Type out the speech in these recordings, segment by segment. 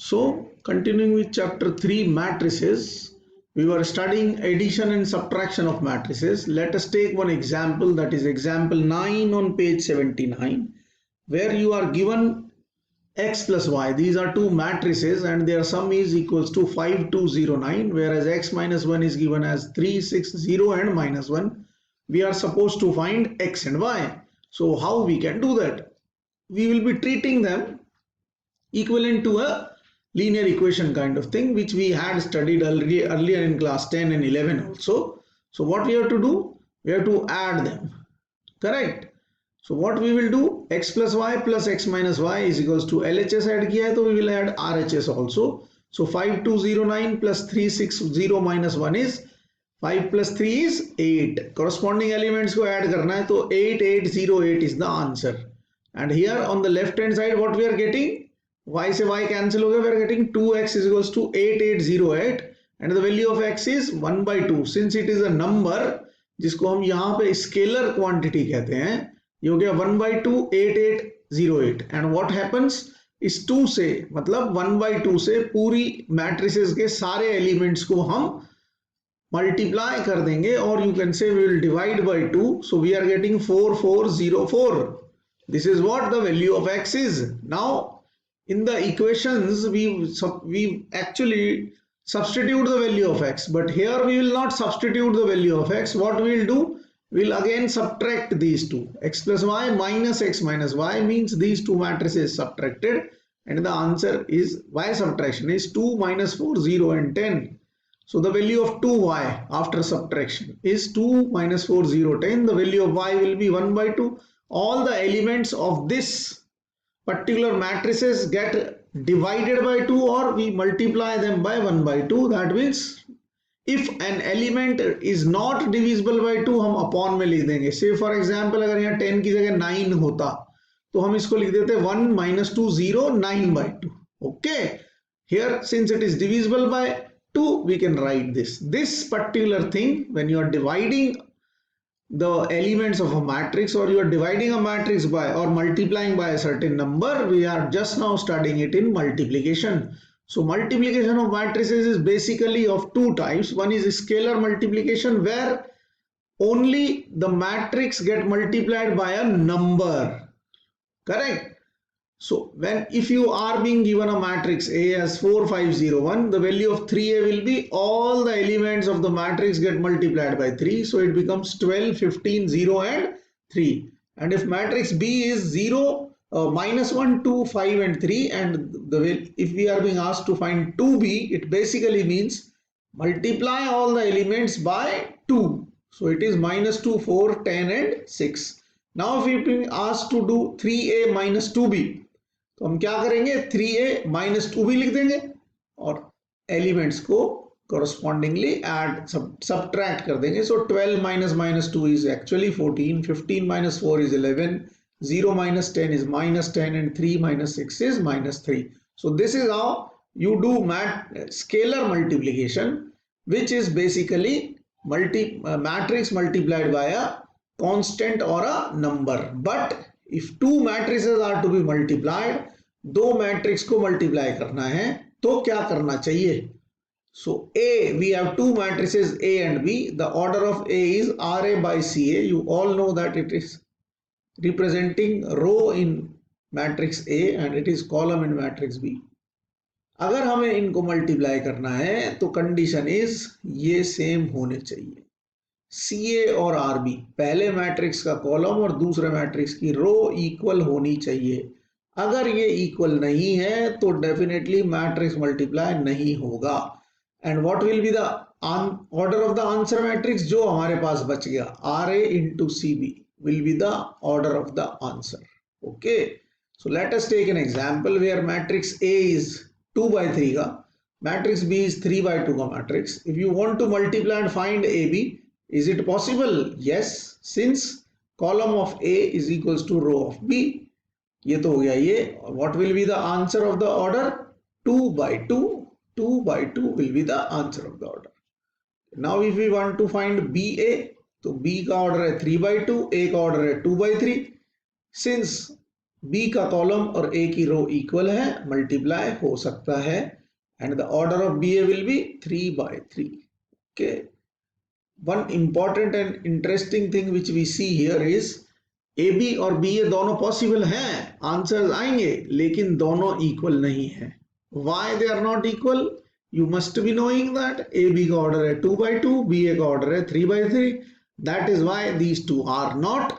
So continuing with chapter 3 matrices, we were studying addition and subtraction of matrices. Let us take one example, that is example 9 on page 79, where you are given x plus y. These are two matrices and their sum is equals to 5, 2, 0, 9, whereas x minus 1 is given as 3, 6, 0 and minus 1. We are supposed to find x and y. So how we can do that? We will be treating them equivalent to a linear equation kind of thing, which we had studied earlier in class 10 and 11 also. So what we have to do? We have to add them, correct? So what we will do, x plus y plus x minus y is equals to LHS add kiya hai, so we will add RHS also. So 5209 plus 360 minus 1 is 5 plus 3 is 8. Corresponding elements ko add karna hai, so 8808 is the answer. And here on the left hand side what we are getting, y से y cancel हो गया, we are getting 2x is equals to 8808 and the value of x is 1 by 2. Since it is a number जिसको हम यहाँ पे scalar quantity कहते हैं, ये हो गया 1 by 2 8808 and what happens इस 2 से मतलब 1 by 2 से पूरी matrices के सारे elements को हम multiply कर देंगे और you can say we will divide by 2, so we are getting 4404. This is what the value of x is. Now in the equations we actually substitute the value of x, but here we will not substitute the value of x. What we will do, we will again subtract these two. X plus y minus x minus y means these two matrices subtracted and the answer is y subtraction is 2 minus 4 0 and 10. So the value of 2y after subtraction is 2 minus 4 0 10. The value of y will be 1 by 2. All the elements of this particular matrices get divided by 2 or we multiply them by 1 by 2. That means if an element is not divisible by 2 हम upon में लिख देंगे. Say for example अगर यहाँ 10 की जगह 9 होता तो हम इसको लिख देते 1 minus 2 0 9 by 2. Okay, here since it is divisible by 2 we can write this particular thing. When you are dividing the elements of a matrix or you are dividing a matrix by or multiplying by a certain number, we are just now studying it in multiplication. So multiplication of matrices is basically of two types. One is scalar multiplication where only the matrix get multiplied by a number, correct? So if you are being given a matrix A as 4501, the value of 3A will be all the elements of the matrix get multiplied by 3. So it becomes 12, 15, 0 and 3. And if matrix B is 0, minus 1, 2, 5 and 3 and if we are being asked to find 2B, it basically means multiply all the elements by 2. So it is minus 2, 4, 10 and 6. Now if we are being asked to do 3A minus 2B, तो हम क्या करेंगे 3a minus 2b लिख देंगे और elements को correspondingly add subtract कर देंगे. So 12 minus minus 2 is actually 14, 15 minus 4 is 11, 0 minus 10 is minus 10 and 3 minus 6 is minus 3. So this is how you do scalar multiplication, which is basically matrix multiplied by a constant or a number. But if two matrices are to be multiplied, दो matrix को multiply करना है तो क्या करना चाहिए? So A, we have two matrices A and B. The order of A is RA by CA. You all know that it is representing row in matrix A and it is column in matrix B. अगर हमें इनको multiply करना है तो condition is ये same होने चाहिए. CA और RB, पहले मैट्रिक्स का कॉलम और दूसरे मैट्रिक्स की रो इक्वल होनी चाहिए. अगर ये इक्वल नहीं है तो डेफिनेटली मैट्रिक्स मल्टीप्लाई नहीं होगा. And what will be the order of the answer matrix जो हमारे पास बच गया, RA into CB will be the order of the answer. Okay, so let us take an example where matrix A is 2 by 3 का, matrix B is 3 by 2 का matrix. If you want to multiply and find AB, is it possible? Yes, since column of A is equals to row of B. ये तो हो गया ये. What will be the answer of the order? 2 by 2. 2 by 2 will be the answer of the order. Now if we want to find BA, तो B का order है 3 by 2, A का order है 2 by 3. Since बी का column और ए की rho equal है, multiply हो सकता है, and the order of B A will be 3/3. Okay, one important and interesting thing which we see here is A B और बी ए दोनों पॉसिबल हैं, आंसर्स आएंगे, लेकिन दोनों इक्वल नहीं है. Why they are not equal? You must be knowing that A B का order है 2/2, बी ए का ऑर्डर है 3/3. That is why these two are not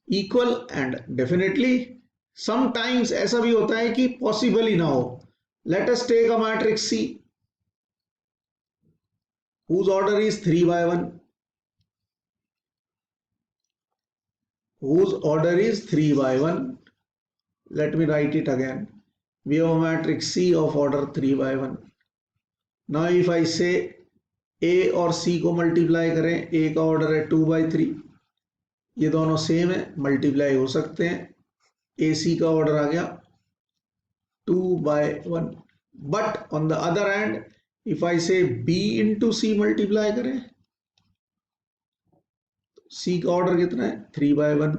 equal. And definitely sometimes ऐसा भी होता है कि पॉसिबल ही ना हो. Let us take a matrix C whose order is 3/1, whose order is 3/1. Let me write it again. We have a matrix C of order 3/1. Now if I say A और C को multiply करें, A का order है 2/3, ये दोनों same है, multiply हो सकते हैं. AC का ऑर्डर आ गया 2/1. But on the other hand if I say B into C multiply करें, C का ऑर्डर कितना है 3/1.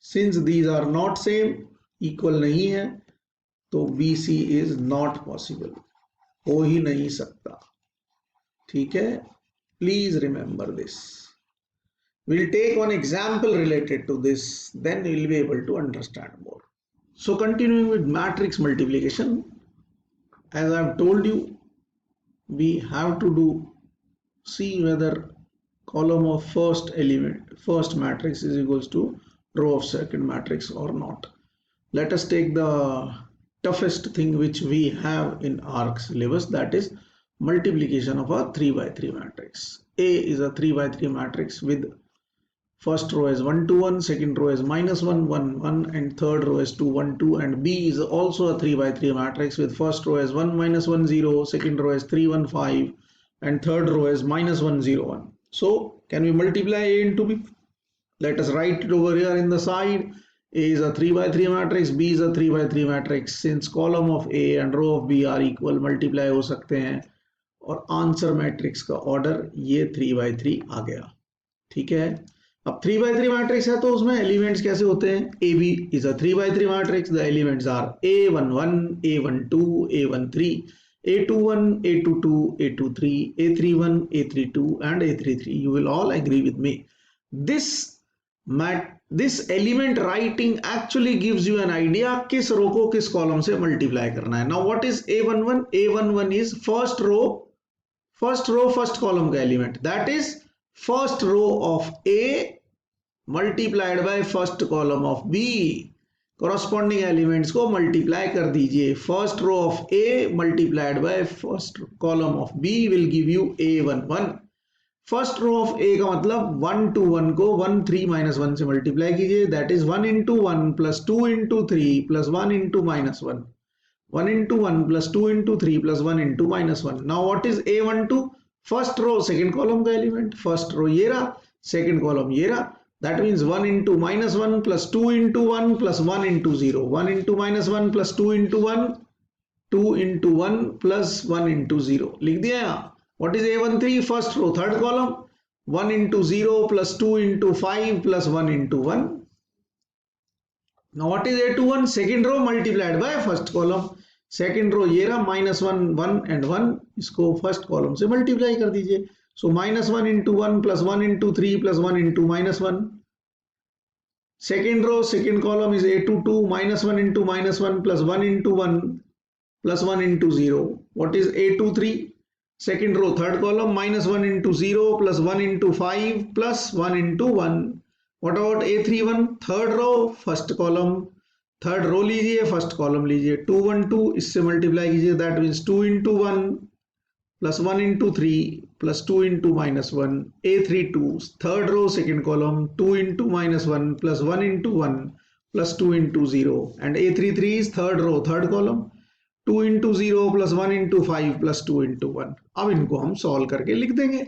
Since these are not same, equal नहीं है, तो BC इज नॉट पॉसिबल, हो ही नहीं सकता. ठीक है, please remember this. We'll take one example related to this, then we'll be able to understand more. So continuing with matrix multiplication, as I've told you, we have to see whether column of first element, first matrix is equals to row of second matrix or not. Let us take the toughest thing which we have in our syllabus, that is multiplication of a 3/3 matrix. A is a 3/3 matrix with first row is 1 2 1, second row is -1 1 1, and third row is 2 1 2. And B is also a 3/3 matrix with first row is 1 -1 0, second row is 3 1 5, and third row is -1 0 1. So can we multiply A into B? Let us write it over here in the side. A is a 3/3 matrix, B is a 3/3 matrix. Since column of A and row of B are equal, multiply हो सकते हैं, और answer matrix का order ये 3/3 आ गया. ठीक है, अब 3/3 मैट्रिक्स है तो उसमें एलिमेंट्स कैसे होते हैं? A B is a 3/3 matrix. The elements are A11, A12, A13, A21, A22, A23, A31, A32, and A33. You will all agree with me. This element writing actually gives you an idea किस रो को किस column से multiply करना है. Now what is A11? A11 is first row first column का element, that is first row of A multiplied by first column of B. corresponding elements को multiply कर दीजिए. First row of A multiplied by first column of B will give you A11. First row of A का मतलब 1 to 1 को 1 3 -1 से multiply कीजिए, that is 1 into 1 plus 2 into 3 plus 1 into -1. 1 into 1 plus 2 into 3 plus 1 into -1. Now what is A12? First row second column का element. First row ये रहा, second column ये रहा. That means 1 into -1 plus 2 into 1 plus 1 into 0. 1 into -1 plus 2 into 1, 2 into 1 plus 1 into 0. लिख दिया यहाँ. What is A13? First row, third column. 1 into 0 plus 2 into 5 plus 1 into 1. Now what is A21? Second row multiplied by first column. Second row ये रहा, -1 1 and 1, इसको first column से multiply कर दीजिए. So -1 into 1 plus 1 into 3 plus 1 into -1. Second row, second column is A22, -1 into -1 plus 1 into 1 plus 1 into 0. What is A23? Second row, third column, -1 into 0 plus 1 into 5 plus 1 into 1. What about A31? Third row, first column, third row लीजिए, first column लीजिए. 2 1 2, इससे multiply कीजिए, that means 2 into 1 plus 1 into 3 plus 2 into -1. A32, third row, second column, 2 into -1 plus 1 into 1 plus 2 into 0. And A33 is third row, third column, 2 into 0 plus 1 into 5 plus 2 into 1. अब इनको हम solve करके लिख देंगे,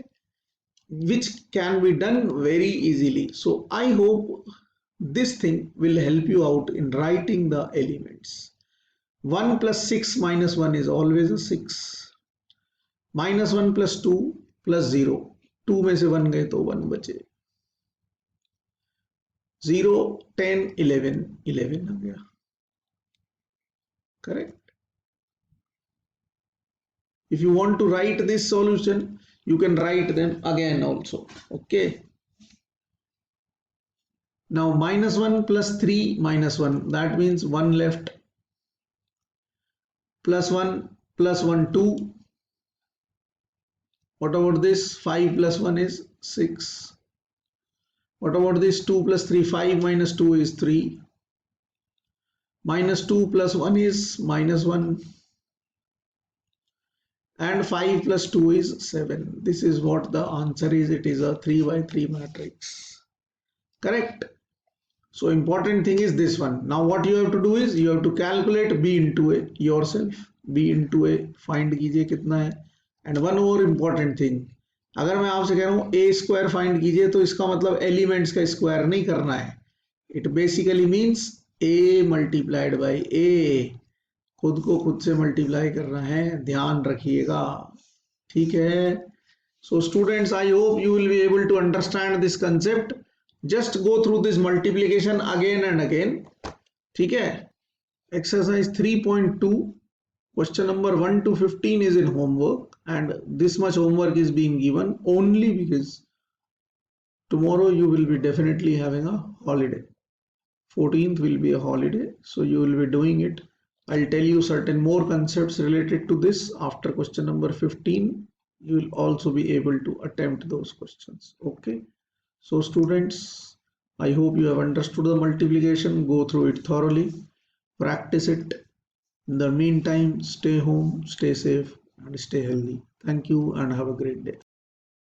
which can be done very easily. So I hope this thing will help you out in writing the elements. 1 plus 6 minus 1 is always a 6. -1 plus 2 plus 0, 2 में से 1 गए तो 1 बचे. 0 10 11 11 हो गया. correct? If you want to write this solution, you can write them again also. Okay. Now -1 plus 3 -1, that means 1 left. +1 plus 1 2. What about this? 5 plus 1 is 6. What about this? 2 plus 3? 5 minus 2 is 3. -2 plus 1 is -1. And 5 plus 2 is 7. This is what the answer is. It is a 3 by 3 matrix. Correct? So important thing is this one. Now what you have to do is you have to calculate B into A yourself. B into A find कीजिए कितना है. And one more important thing. अगर मैं आपसे कह रहा हूँ A square find कीजिए तो इसका मतलब elements का square नहीं करना है. It basically means A multiplied by A. खुद को खुद से मल्टीप्लाई करना है, ध्यान रखिएगा. ठीक है. So students, I hope you will be able to understand this concept. Just go through this multiplication again and again. ठीक है. Exercise 3.2 question number 1 to 15 is in homework, and this much homework is being given only because tomorrow you will be definitely having a holiday. 14th will be a holiday, so you will be doing it. I'll tell you certain more concepts related to this after question number 15. You will also be able to attempt those questions. Okay. So students, I hope you have understood the multiplication. Go through it thoroughly, practice it. In the meantime, stay home, stay safe, and stay healthy. Thank you and have a great day.